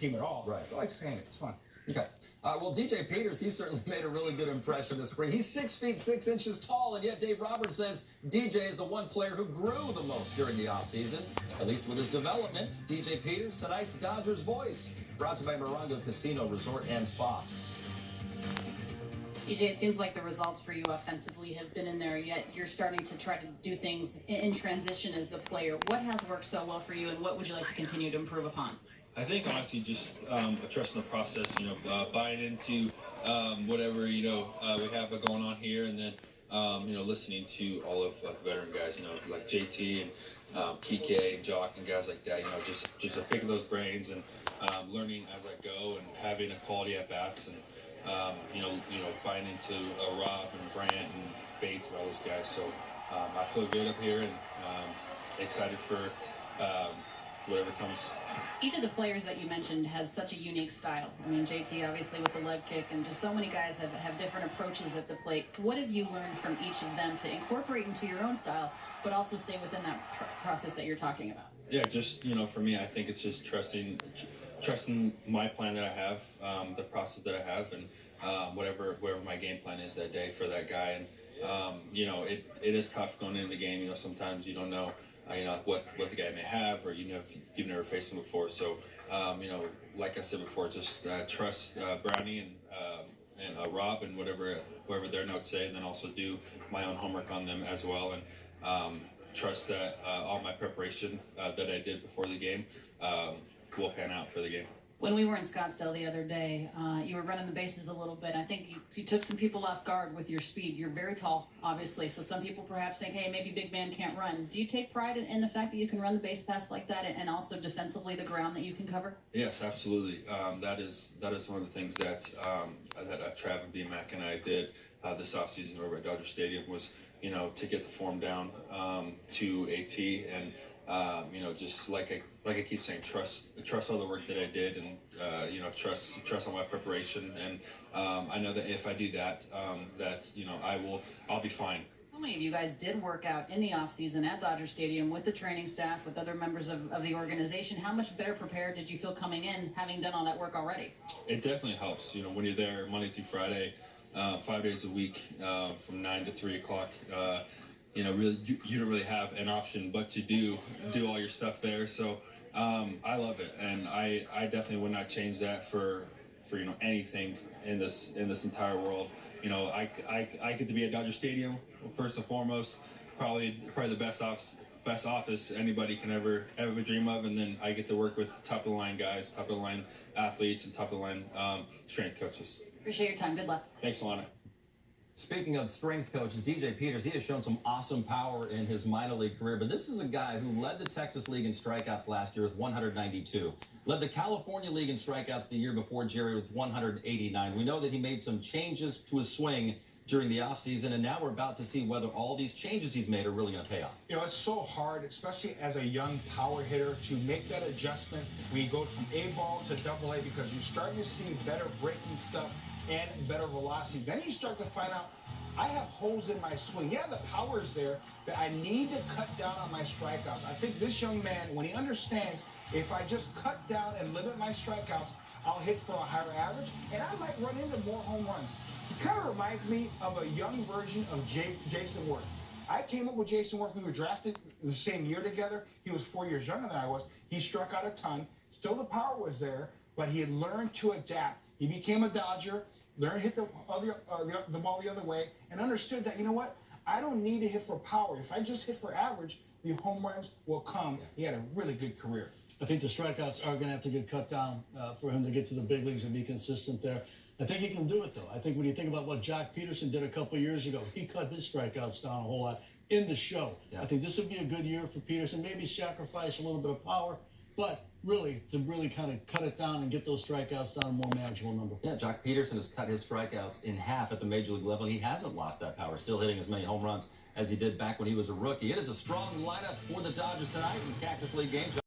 team at all. Right. I like saying it. It's fun. Okay. Well, DJ Peters, he certainly made a really good impression this spring. He's 6 feet 6 inches tall, and yet Dave Roberts says DJ is the one player who grew the most during the offseason, at least with his developments. DJ Peters, tonight's Dodgers voice, brought to you by Morongo Casino Resort and Spa. DJ, it seems like the results for you offensively have been in there, yet you're starting to try to do things in transition as a player. What has worked so well for you, and what would you like to continue to improve upon? I think honestly, just trusting the process. Buying into whatever we have going on here, and then listening to all of veteran guys. Like JT and Kike and Jock and guys like that. Just picking those brains and learning as I go, and having a quality at bats, and buying into Rob and Brandt and Bates and all those guys. So I feel good up here, and excited for whatever comes. Each of the players that you mentioned has such a unique style. I mean, JT obviously with the leg kick, and just so many guys have different approaches at the plate. What have you learned from each of them to incorporate into your own style, but also stay within that process that you're talking about? Yeah, just for me, I think it's just trusting my plan that I have, the process that I have, and whatever my game plan is that day for that guy. And it is tough going into the game. Sometimes you don't know what the guy may have, or you've never faced him before. So like I said before, just trust Brownie and Rob and whoever their notes say, and then also do my own homework on them as well, and trust that all my preparation that I did before the game will pan out for the game. When we were in Scottsdale the other day, you were running the bases a little bit. I think you took some people off guard with your speed. You're very tall, obviously, so some people perhaps think, hey, maybe big man can't run. Do you take pride in the fact that you can run the base pass like that, and also defensively the ground that you can cover? Yes, absolutely. That is one of the things that Trav and B-Mac and I did this offseason over at Dodger Stadium was, to get the form down to a T, and just like I keep saying, trust all the work that I did, and trust all my preparation, and I know that if I do that, I'll be fine. So many of you guys did work out in the offseason at Dodger Stadium with the training staff, with other members of the organization. How much better prepared did you feel coming in, having done all that work already? It definitely helps. When you're there Monday through Friday, 5 days a week, from 9 to 3 o'clock. Really, you don't really have an option but to do all your stuff there. So I love it, and I definitely would not change that for anything in this entire world. I get to be at Dodger Stadium first and foremost, probably the best office anybody can ever dream of, and then I get to work with top of the line guys, top of the line athletes, and top of the line strength coaches. Appreciate your time. Good luck. Thanks, Alana. Speaking of strength coaches, DJ Peters, he has shown some awesome power in his minor league career, but this is a guy who led the Texas League in strikeouts last year with 192. Led the California League in strikeouts the year before, Jerry, with 189. We know that he made some changes to his swing during the offseason, and now we're about to see whether all these changes he's made are really going to pay off. It's so hard, especially as a young power hitter, to make that adjustment when you go from A ball to double A, because you're starting to see better breaking stuff and better velocity. Then you start to find out, I have holes in my swing. Yeah, the power is there, but I need to cut down on my strikeouts. I think this young man, when he understands, if I just cut down and limit my strikeouts, I'll hit for a higher average, and I might run into more home runs. He kind of reminds me of a young version of Jason Worth. I came up with Jason Worth. We were drafted the same year together. He was 4 years younger than I was. He struck out a ton. Still the power was there, but he had learned to adapt. He became a Dodger, learned to hit the ball the other way, and understood that, I don't need to hit for power. If I just hit for average, the home runs will come. He had a really good career. I think the strikeouts are going to have to get cut down for him to get to the big leagues and be consistent there. I think he can do it, though. I think when you think about what Jock Peterson did a couple of years ago, he cut his strikeouts down a whole lot in the show. Yeah. I think this would be a good year for Peterson. Maybe sacrifice a little bit of power, but to really kind of cut it down and get those strikeouts down a more manageable number. Yeah, Jock Peterson has cut his strikeouts in half at the major league level. He hasn't lost that power, still hitting as many home runs as he did back when he was a rookie. It is a strong lineup for the Dodgers tonight in Cactus League game.